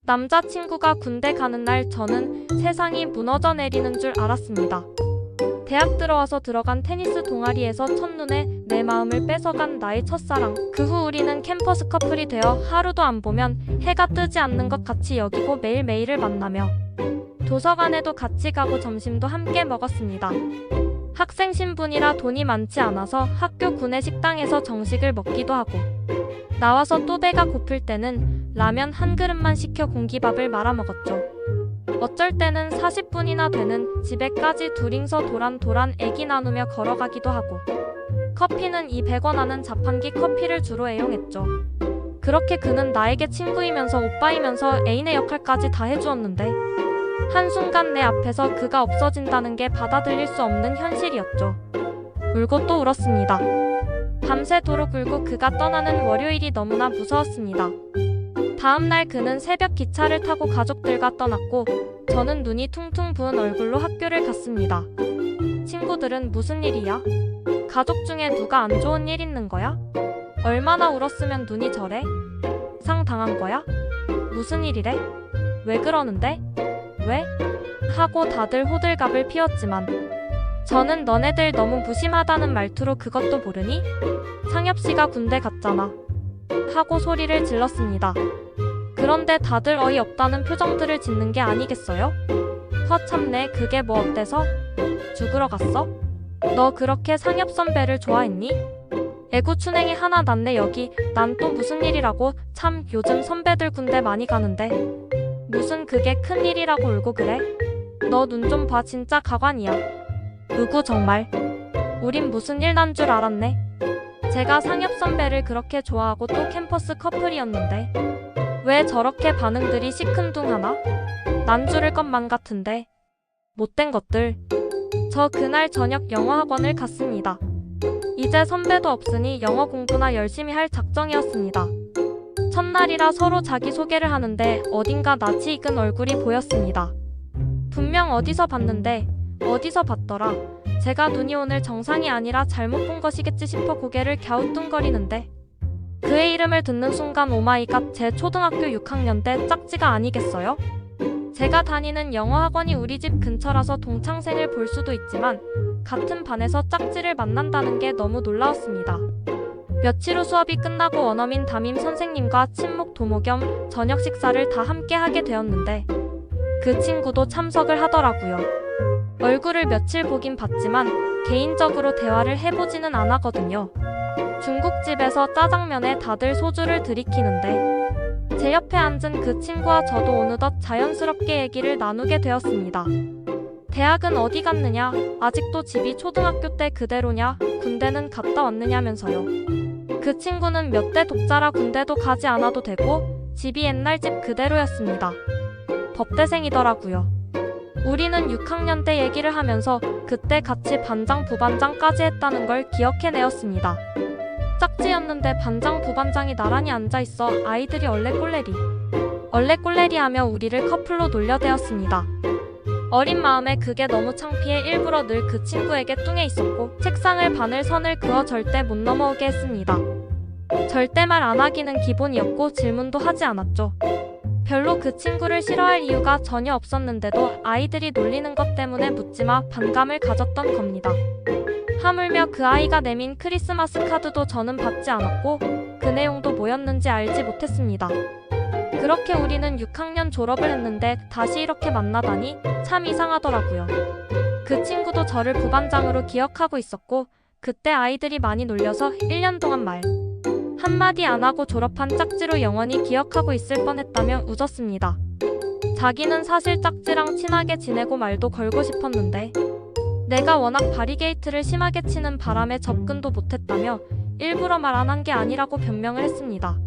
남자친구가 군대 가는 날 저는 세상이 무너져 내리는 줄 알았습니다. 대학 들어와서 들어간 테니스 동아리에서 첫눈에 내 마음을 뺏어간 나의 첫사랑. 그 후 우리는 캠퍼스 커플이 되어 하루도 안 보면 해가 뜨지 않는 것 같이 여기고 매일매일을 만나며 도서관에도 같이 가고 점심도 함께 먹었습니다. 학생 신분이라 돈이 많지 않아서 학교 구내 식당에서 정식을 먹기도 하고, 나와서 또 배가 고플 때는 라면 한 그릇만 시켜 공기밥을 말아 먹었죠. 어쩔 때는 40분이나 되는 집에까지 둘이서 도란도란 얘기 나누며 걸어가기도 하고, 커피는 200원 하는 자판기 커피를 주로 애용했죠. 그렇게 그는 나에게 친구이면서 오빠이면서 애인의 역할까지 다 해주었는데, 한순간 내 앞에서 그가 없어진다는 게 받아들일 수 없는 현실이었죠. 울고 또 울었습니다. 밤새도록 울고 그가 떠나는 월요일이 너무나 무서웠습니다. 다음날 그는 새벽 기차를 타고 가족들과 떠났고, 저는 눈이 퉁퉁 부은 얼굴로 학교를 갔습니다. 친구들은 무슨 일이야? 가족 중에 누가 안 좋은 일 있는 거야? 얼마나 울었으면 눈이 저래? 상 당한 거야? 무슨 일이래? 왜 그러는데? 왜? 하고 다들 호들갑을 피웠지만, 저는 너네들 너무 무심하다는 말투로 그것도 모르니? 상엽씨가 군대 갔잖아. 하고 소리를 질렀습니다. 그런데 다들 어이없다는 표정들을 짓는 게 아니겠어요? 허참네, 그게 뭐 어때서? 죽으러 갔어? 너 그렇게 상엽 선배를 좋아했니? 애구춘행이 하나 났네 여기. 난 또 무슨 일이라고. 참 요즘 선배들 군대 많이 가는데 무슨 그게 큰일이라고 울고 그래? 너 눈 좀 봐, 진짜 가관이야. 으구 정말. 우린 무슨 일 난 줄 알았네. 제가 상엽 선배를 그렇게 좋아하고 또 캠퍼스 커플이었는데 왜 저렇게 반응들이 시큰둥하나? 난 죽을 것만 같은데. 못된 것들. 저 그날 저녁 영어학원을 갔습니다. 이제 선배도 없으니 영어 공부나 열심히 할 작정이었습니다. 첫날이라 서로 자기소개를 하는데 어딘가 낯이 익은 얼굴이 보였습니다. 분명 어디서 봤는데, 어디서 봤더라. 제가 눈이 오늘 정상이 아니라 잘못 본 것이겠지 싶어 고개를 갸우뚱거리는데, 그의 이름을 듣는 순간 오마이갓, 제 초등학교 6학년 때 짝지가 아니겠어요? 제가 다니는 영어학원이 우리 집 근처라서 동창생을 볼 수도 있지만 같은 반에서 짝지를 만난다는 게 너무 놀라웠습니다. 며칠 후 수업이 끝나고 원어민 담임 선생님과 친목 도모 겸 저녁 식사를 다 함께 하게 되었는데 그 친구도 참석을 하더라고요. 얼굴을 며칠 보긴 봤지만 개인적으로 대화를 해보지는 않았거든요. 중국집에서 짜장면에 다들 소주를 들이키는데 제 옆에 앉은 그 친구와 저도 어느덧 자연스럽게 얘기를 나누게 되었습니다. 대학은 어디 갔느냐? 아직도 집이 초등학교 때 그대로냐? 군대는 갔다 왔느냐면서요. 그 친구는 몇 대 독자라 군대도 가지 않아도 되고 집이 옛날 집 그대로였습니다. 법대생이더라고요. 우리는 6학년 때 얘기를 하면서 그때 같이 반장 부반장까지 했다는 걸 기억해내었습니다. 짝지였는데 반장 부반장이 나란히 앉아있어 아이들이 얼레꼴레리 얼레꼴레리 하며 우리를 커플로 놀려대었습니다. 어린 마음에 그게 너무 창피해 일부러 늘 그 친구에게 뚱해 있었고 책상을 바늘 선을 그어 절대 못 넘어오게 했습니다. 절대 말 안 하기는 기본이었고 질문도 하지 않았죠. 별로 그 친구를 싫어할 이유가 전혀 없었는데도 아이들이 놀리는 것 때문에 묻지마 반감을 가졌던 겁니다. 하물며 그 아이가 내민 크리스마스 카드도 저는 받지 않았고 그 내용도 뭐였는지 알지 못했습니다. 그렇게 우리는 6학년 졸업을 했는데 다시 이렇게 만나다니 참 이상하더라고요. 그 친구도 저를 부반장으로 기억하고 있었고 그때 아이들이 많이 놀려서 1년 동안 말 한마디 안 하고 졸업한 짝지로 영원히 기억하고 있을 뻔했다며 웃었습니다. 자기는 사실 짝지랑 친하게 지내고 말도 걸고 싶었는데 내가 워낙 바리게이트를 심하게 치는 바람에 접근도 못했다며 일부러 말 안 한 게 아니라고 변명을 했습니다.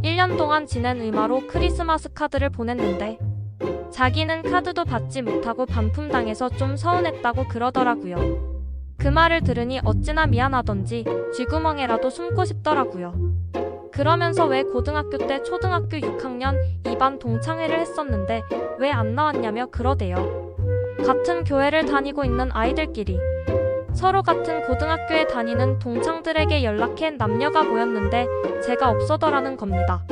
1년 동안 지낸 의마로 크리스마스 카드를 보냈는데 자기는 카드도 받지 못하고 반품당해서 좀 서운했다고 그러더라고요. 그 말을 들으니 어찌나 미안하던지 쥐구멍에라도 숨고 싶더라고요. 그러면서 왜 고등학교 때 초등학교 6학년 2반 동창회를 했었는데 왜 안 나왔냐며 그러대요. 같은 교회를 다니고 있는 아이들끼리 서로 같은 고등학교에 다니는 동창들에게 연락해 남녀가 모였는데 제가 없어더라는 겁니다.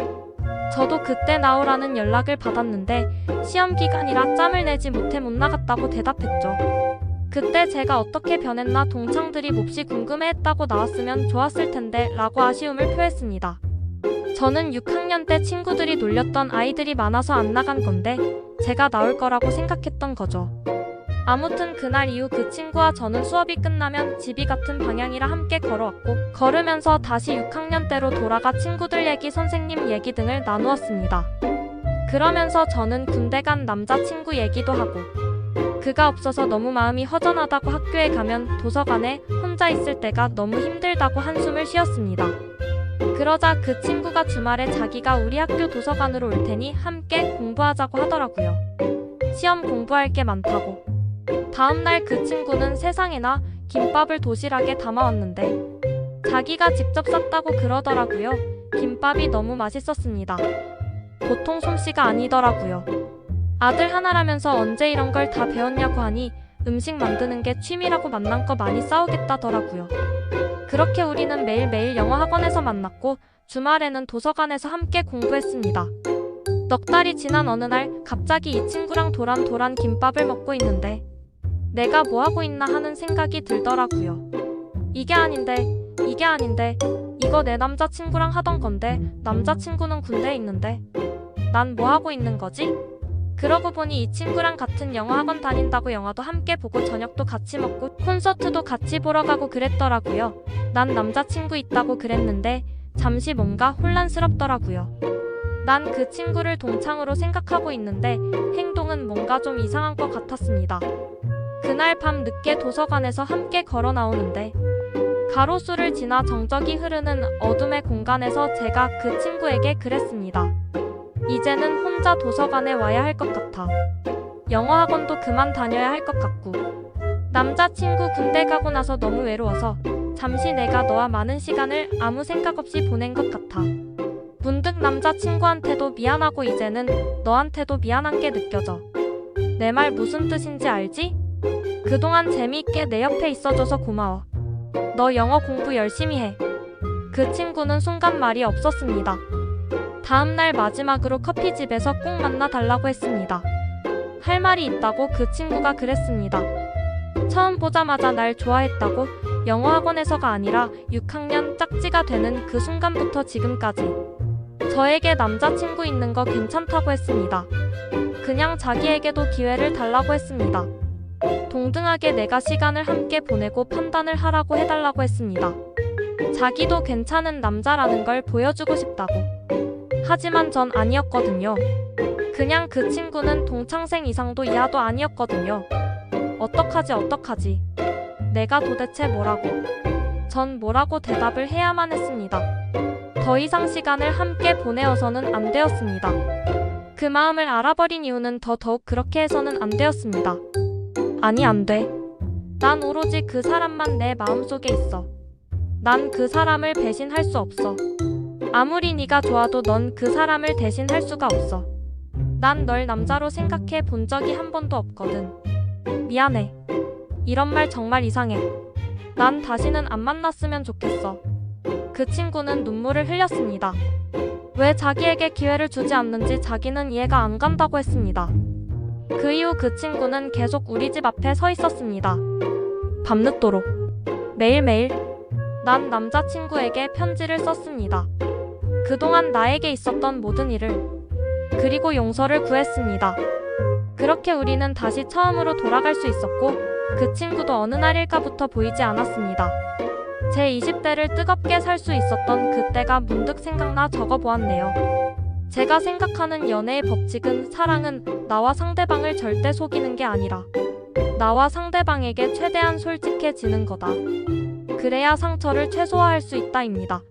저도 그때 나오라는 연락을 받았는데 시험 기간이라 짬을 내지 못해 못 나갔다고 대답했죠. 그때 제가 어떻게 변했나 동창들이 몹시 궁금해했다고 나왔으면 좋았을 텐데 라고 아쉬움을 표했습니다. 저는 6학년 때 친구들이 놀렸던 아이들이 많아서 안 나간 건데 제가 나올 거라고 생각했던 거죠. 아무튼 그날 이후 그 친구와 저는 수업이 끝나면 집이 같은 방향이라 함께 걸어왔고 걸으면서 다시 6학년 때로 돌아가 친구들 얘기, 선생님 얘기 등을 나누었습니다. 그러면서 저는 군대 간 남자친구 얘기도 하고 그가 없어서 너무 마음이 허전하다고 학교에 가면 도서관에 혼자 있을 때가 너무 힘들다고 한숨을 쉬었습니다. 그러자 그 친구가 주말에 자기가 우리 학교 도서관으로 올 테니 함께 공부하자고 하더라고요. 시험 공부할 게 많다고. 다음날 그 친구는 세상에나 김밥을 도시락에 담아왔는데 자기가 직접 쌌다고 그러더라고요. 김밥이 너무 맛있었습니다. 보통 솜씨가 아니더라고요. 아들 하나라면서 언제 이런 걸 다 배웠냐고 하니 음식 만드는 게 취미라고 만난 거 많이 싸우겠다더라고요. 그렇게 우리는 매일매일 영어 학원에서 만났고 주말에는 도서관에서 함께 공부했습니다. 넉 달이 지난 어느 날 갑자기 이 친구랑 도란도란 김밥을 먹고 있는데 내가 뭐 하고 있나 하는 생각이 들더라고요. 이게 아닌데 이거 내 남자친구랑 하던 건데 남자친구는 군대에 있는데 난 뭐 하고 있는 거지? 그러고 보니 이 친구랑 같은 영어 학원 다닌다고 영화도 함께 보고 저녁도 같이 먹고 콘서트도 같이 보러 가고 그랬더라고요. 난 남자친구 있다고 그랬는데 잠시 뭔가 혼란스럽더라고요. 난 그 친구를 동창으로 생각하고 있는데 행동은 뭔가 좀 이상한 것 같았습니다. 그날 밤 늦게 도서관에서 함께 걸어 나오는데 가로수를 지나 정적이 흐르는 어둠의 공간에서 제가 그 친구에게 그랬습니다. 이제는 혼자 도서관에 와야 할 것 같아. 영어 학원도 그만 다녀야 할 것 같고 남자친구 군대 가고 나서 너무 외로워서 잠시 내가 너와 많은 시간을 아무 생각 없이 보낸 것 같아. 문득 남자친구한테도 미안하고 이제는 너한테도 미안한 게 느껴져. 내 말 무슨 뜻인지 알지? 그동안 재미있게 내 옆에 있어줘서 고마워. 너 영어 공부 열심히 해. 그 친구는 순간 말이 없었습니다. 다음날 마지막으로 커피집에서 꼭 만나 달라고 했습니다. 할 말이 있다고 그 친구가 그랬습니다. 처음 보자마자 날 좋아했다고 영어 학원에서가 아니라 6학년 짝지가 되는 그 순간부터 지금까지 저에게 남자친구 있는 거 괜찮다고 했습니다. 그냥 자기에게도 기회를 달라고 했습니다. 동등하게 내가 시간을 함께 보내고 판단을 하라고 해달라고 했습니다. 자기도 괜찮은 남자라는 걸 보여주고 싶다고. 하지만 전 아니었거든요. 그냥 그 친구는 동창생 이상도 이하도 아니었거든요. 어떡하지? 내가 도대체 뭐라고? 전 뭐라고 대답을 해야만 했습니다. 더 이상 시간을 함께 보내어서는 안 되었습니다. 그 마음을 알아버린 이유는 더더욱 그렇게 해서는 안 되었습니다. 아니 안 돼. 난 오로지 그 사람만 내 마음속에 있어. 난 그 사람을 배신할 수 없어. 아무리 네가 좋아도 넌 그 사람을 대신할 수가 없어. 난 널 남자로 생각해 본 적이 한 번도 없거든. 미안해. 이런 말 정말 이상해. 난 다시는 안 만났으면 좋겠어. 그 친구는 눈물을 흘렸습니다. 왜 자기에게 기회를 주지 않는지 자기는 이해가 안 간다고 했습니다. 그 이후 그 친구는 계속 우리 집 앞에 서 있었습니다. 밤늦도록. 매일매일. 난 남자친구에게 편지를 썼습니다. 그동안 나에게 있었던 모든 일을. 그리고 용서를 구했습니다. 그렇게 우리는 다시 처음으로 돌아갈 수 있었고 그 친구도 어느 날일까부터 보이지 않았습니다. 제 20대를 뜨겁게 살 수 있었던 그때가 문득 생각나 적어보았네요. 제가 생각하는 연애의 법칙은 사랑은 나와 상대방을 절대 속이는 게 아니라 나와 상대방에게 최대한 솔직해지는 거다. 그래야 상처를 최소화할 수 있다입니다.